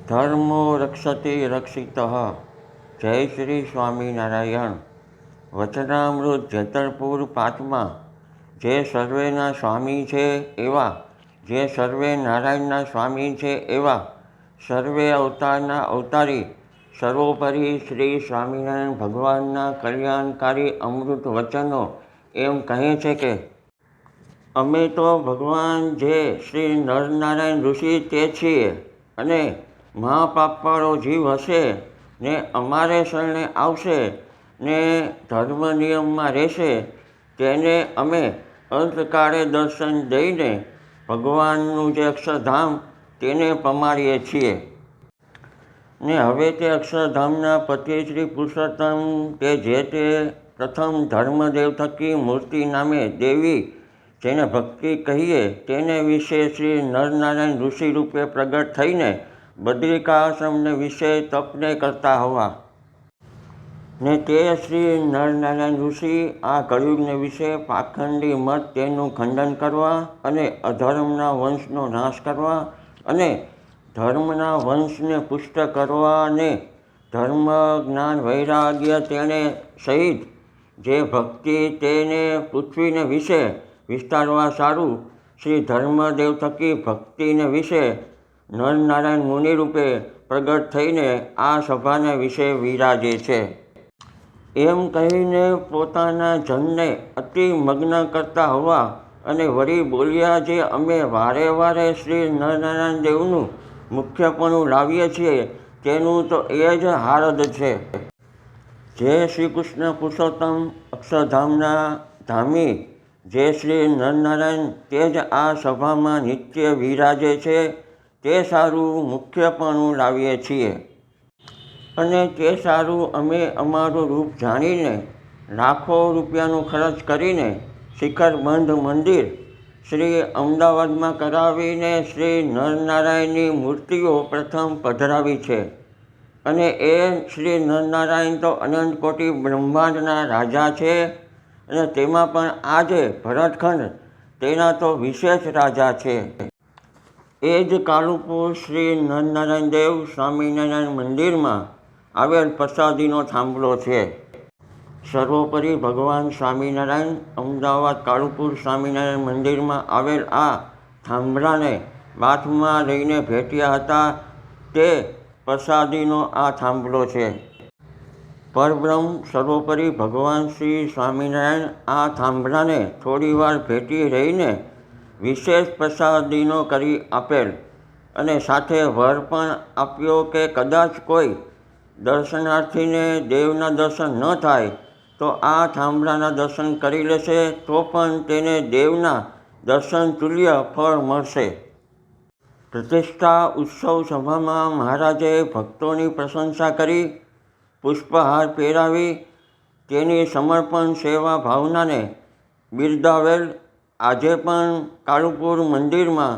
ધર્મો રક્ષતે રક્ષિતઃ. જય શ્રી સ્વામિનારાયણ. વચનામૃત જેતલપુર પાંચમા. જે સર્વેના સ્વામી છે એવા, જે સર્વે નારાયણના સ્વામી છે એવા, સર્વે અવતારના અવતારી, સર્વોપરી શ્રી સ્વામિનારાયણ ભગવાનના કલ્યાણકારી અમૃત વચનો એમ કહે છે કે અમે તો ભગવાન જે શ્રી નરનારાયણ ઋષિ તે છીએ, અને મહાપાપવાળો જીવ હશે ને અમારે શરણે આવશે ને ધર્મ નિયમમાં રહેશે, તેને અમે અંતકાળે દર્શન દઈને ભગવાનનું જે અક્ષરધામ તેને પમાડીએ છીએ. ને હવે તે અક્ષરધામના પતિ શ્રી પુરુષોત્તમ તે જે તે પ્રથમ ધર્મદેવ થકી મૂર્તિ નામે દેવી જેને ભક્તિ કહીએ તેને વિશે શ્રી નરનારાયણ ઋષિ રૂપે પ્રગટ થઈને બદ્રિકાશ્રમને વિશે તપને કરતા હોવા. ને તે શ્રી નરનારાયણ ઋષિ આ કળયુગને વિશે પાખંડી મત તેનું ખંડન કરવા અને અધર્મના વંશનો નાશ કરવા અને ધર્મના વંશને પુષ્ટ કરવા અને ધર્મ જ્ઞાન વૈરાગ્ય તેને સહિત જે ભક્તિ તેને પૃથ્વીને વિશે વિસ્તારવા સારું શ્રી ધર્મદેવ થકી ભક્તિને વિશે નરનારાયણ મુનિ રૂપે પ્રગટ થઈને આ સભાને વિશે વિરાજે છે. એમ કહીને પોતાના જનને અતિ મગ્ન કરતા હોવા અને વળી બોલ્યા જે અમે વારે વારે શ્રી નરનારાયણ દેવનું મુખ્યપણું લાવીએ છીએ તેનું તો એ જ હારદ છે. જે શ્રી કૃષ્ણ પુરુષોત્તમ અક્ષરધામના ધામી જે શ્રી નરનારાયણ તે જ આ સભામાં નિત્ય વિરાજે છે તે સારું મુખ્યપણું લાવીએ છીએ. અને તે સારું અમે અમારું રૂપ જાણીને લાખો રૂપિયાનું ખર્ચ કરીને શિખરબંધ મંદિર શ્રી અમદાવાદમાં કરાવીને શ્રી નરનારાયણની મૂર્તિઓ પ્રથમ પધરાવી છે. અને એ શ્રી નરનારાયણ તો અનંત કોટી બ્રહ્માંડના રાજા છે, અને તેમાં પણ આજે ભરતખંડ તેના તો વિશેષ રાજા છે. એ જ કાલુપુર શ્રી નરનારાયણ દેવ સ્વામિનારાયણ મંદિરમાં આવેલ પ્રસાદીનો થાંભલો છે. સર્વોપરી ભગવાન સ્વામિનારાયણ અમદાવાદ કાલુપુર સ્વામિનારાયણ મંદિરમાં આવેલ આ થાંભલાને બાથમાં લઈને ભેટ્યા હતા તે પ્રસાદીનો આ થાંભલો છે. પરબ્રહ્મ સર્વોપરી ભગવાન શ્રી સ્વામિનારાયણ આ થાંભલાને થોડીવાર ભેટી રહીને વિશેષ પ્રસાદીનો કરી આપેલ, અને સાથે વર પણ આપ્યો કે કદાચ કોઈ દર્શનાર્થીને દેવના દર્શન ન થાય તો આ થાંભલાના દર્શન કરી લેશે તો પણ તેને દેવના દર્શન તુલ્ય ફળ મળશે. પ્રતિષ્ઠા ઉત્સવ સભામાં મહારાજે ભક્તોની પ્રશંસા કરી, પુષ્પહાર પહેરાવી તેની સમર્પણ સેવા ભાવનાને બિરદાવેલ. આજે પણ કાલુપુર મંદિરમાં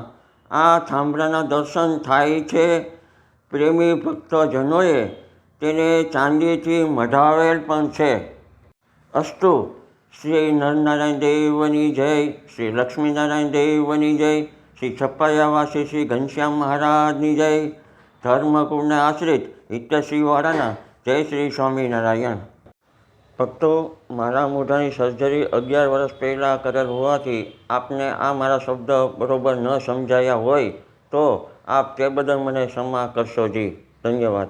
આ થાંભલાના દર્શન થાય છે. પ્રેમી ભક્તજનોએ તેને ચાંદીથી મઢાવેલ પણ છે. અસ્તુ. શ્રી નરનારાયણ દેવની જય, શ્રી લક્ષ્મીનારાયણ દેવની જય, શ્રી છપૈયાવાસી શ્રી ઘનશ્યામ મહારાજની જય. ધર્મકુળને આશ્રિત હિતશ્રીવાળાના જય શ્રી સ્વામિનારાયણ. ભક્તો, મારા મોઢાની સર્જરી 11 વર્ષ પહેલાં કરેલ હોવાથી આપને આ મારા શબ્દ બરોબર ન સમજાયા હોય તો આપ તે બદલ મને ક્ષમા કરશો જી. ધન્યવાદ.